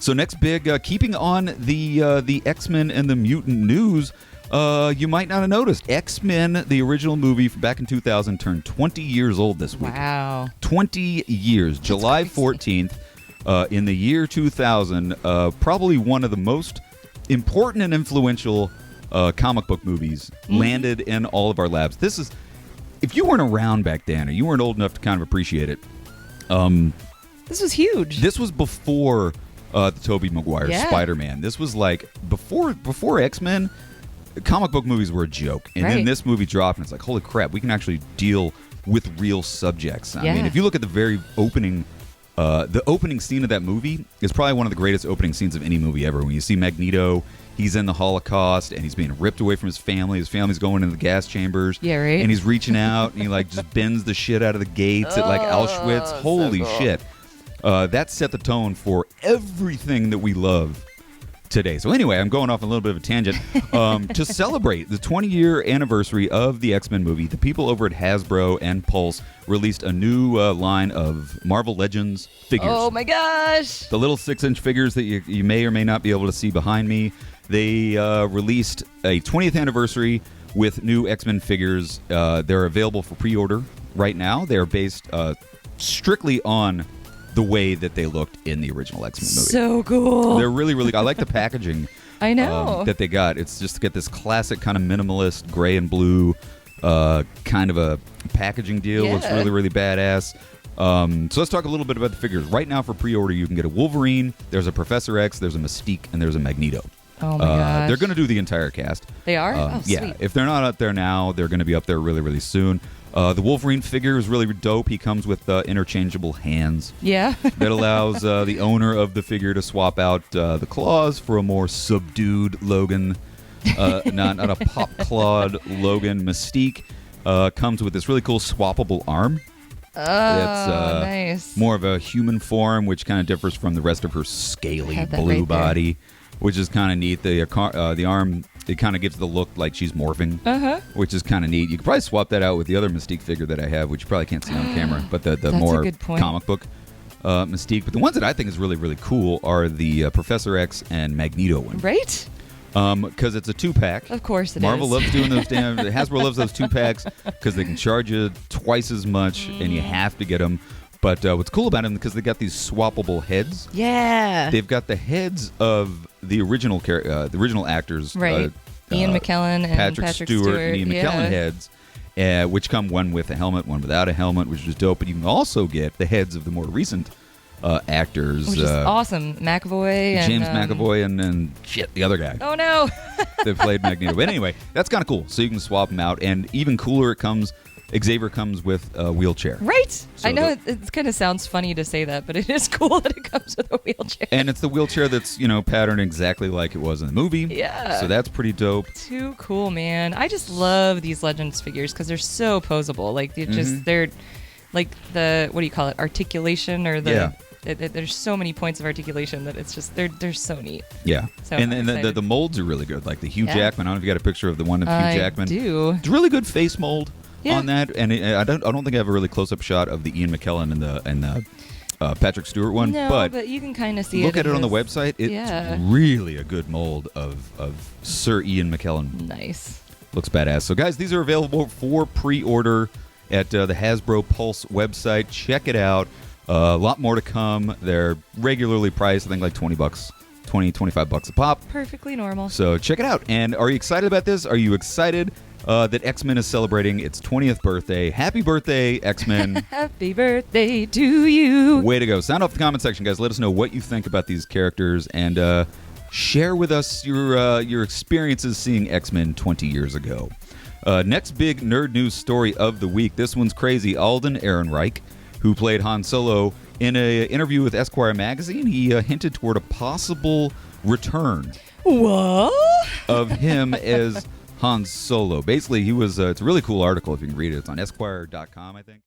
So next big, keeping on the X-Men and the mutant news, you might not have noticed. X-Men, the original movie back in 2000, turned 20 years old this week. Wow. 20 years. That's July crazy. 14th, in the year 2000, probably one of the most important and influential comic book movies landed in all of our labs. This is, if you weren't around back then, or you weren't old enough to kind of appreciate it, this was huge. this was before the Tobey Maguire Spider-Man. This was like before X-Men. Comic book movies were a joke, and then this movie dropped, and it's like, holy crap, we can actually deal with real subjects. I mean, if you look at the very opening, the opening scene of that movie is probably one of the greatest opening scenes of any movie ever. When you see Magneto, he's in the Holocaust, and he's being ripped away from his family. His family's going into the gas chambers, and he's reaching out, and he like just bends the shit out of the gates at like Auschwitz. Holy shit! That set the tone for everything that we love today. So anyway, I'm going off a little bit of a tangent. To celebrate the 20-year anniversary of the X-Men movie, the people over at Hasbro and Pulse released a new line of Marvel Legends figures. Oh my gosh! The little 6-inch figures that you may or may not be able to see behind me. They released a 20th anniversary with new X-Men figures. They're available for pre-order right now. They're based strictly on the way that they looked in the original X-Men movie. So cool. They're really, really... I like the packaging I know. that they got. It's just to get this classic kind of minimalist gray and blue kind of a packaging deal. Looks really, really badass. So let's talk a little bit about the figures. Right now for pre-order, you can get a Wolverine, there's a Professor X, there's a Mystique, and there's a Magneto. Oh my gosh. They're going to do the entire cast. They are? Yeah. Sweet. If they're not up there now, they're going to be up there really, really soon. The Wolverine figure is really dope. He comes with interchangeable hands. Yeah. That allows the owner of the figure to swap out the claws for a more subdued Logan, not a pop-clawed Logan. Mystique comes with this really cool swappable arm. That's nice. More of a human form, which kind of differs from the rest of her scaly blue right body, which is kind of neat. The arm, it kind of gives the look like she's morphing, which is kind of neat. You could probably swap that out with the other Mystique figure that I have, which you probably can't see on camera, but the more comic book Mystique. But the ones that I think is really, really cool are the Professor X and Magneto one. Right? Because it's a 2-pack. Of course it Marvel is. loves doing those damn... Hasbro loves those 2-packs because they can charge you twice as much, and you have to get them. But what's cool about them, because they got these swappable heads. Yeah. They've got the heads of the original actors. Right. Ian Mckellen and Patrick Stewart and Ian Mckellen heads, which come one with a helmet, one without a helmet, which is dope. But you can also get the heads of the more recent actors. Which is awesome. McAvoy and... James McAvoy and shit, the other guy. Oh, no. That played Magneto. But anyway, that's kind of cool. So you can swap them out. And even cooler, Xavier comes with a wheelchair. Right. So I know it kind of sounds funny to say that, but it is cool that it comes with a wheelchair. And it's the wheelchair that's, patterned exactly like it was in the movie. Yeah. So that's pretty dope. Too cool, man. I just love these Legends figures because they're so posable. Like, they're like the, what do you call it, articulation or the... Yeah. There's so many points of articulation that it's just they're so neat. Yeah, so and the molds are really good. Like the Hugh Jackman. I don't know if you got a picture of the one of Hugh Jackman. I do. It's a really good face mold on that, and I don't think I have a really close up shot of the Ian Mckellen and the Patrick Stewart one. No, but you can kind of see look it. Look at it on the website. It's really a good mold of Sir Ian Mckellen. Nice. Looks badass. So guys, these are available for pre-order at the Hasbro Pulse website. Check it out. A lot more to come. They're regularly priced, I think like $20, $25 a pop. Perfectly normal. So check it out. And are you excited about this? Are you excited that X-Men is celebrating its 20th birthday? Happy birthday, X-Men. Happy birthday to you. Way to go. Sound off the comment section, guys. Let us know what you think about these characters and share with us your experiences seeing X-Men 20 years ago. Next big nerd news story of the week. This one's crazy. Alden Ehrenreich, who played Han Solo, in an interview with Esquire magazine, he hinted toward a possible return of him as Han Solo. Basically, he was it's a really cool article if you can read it. It's on Esquire.com, I think.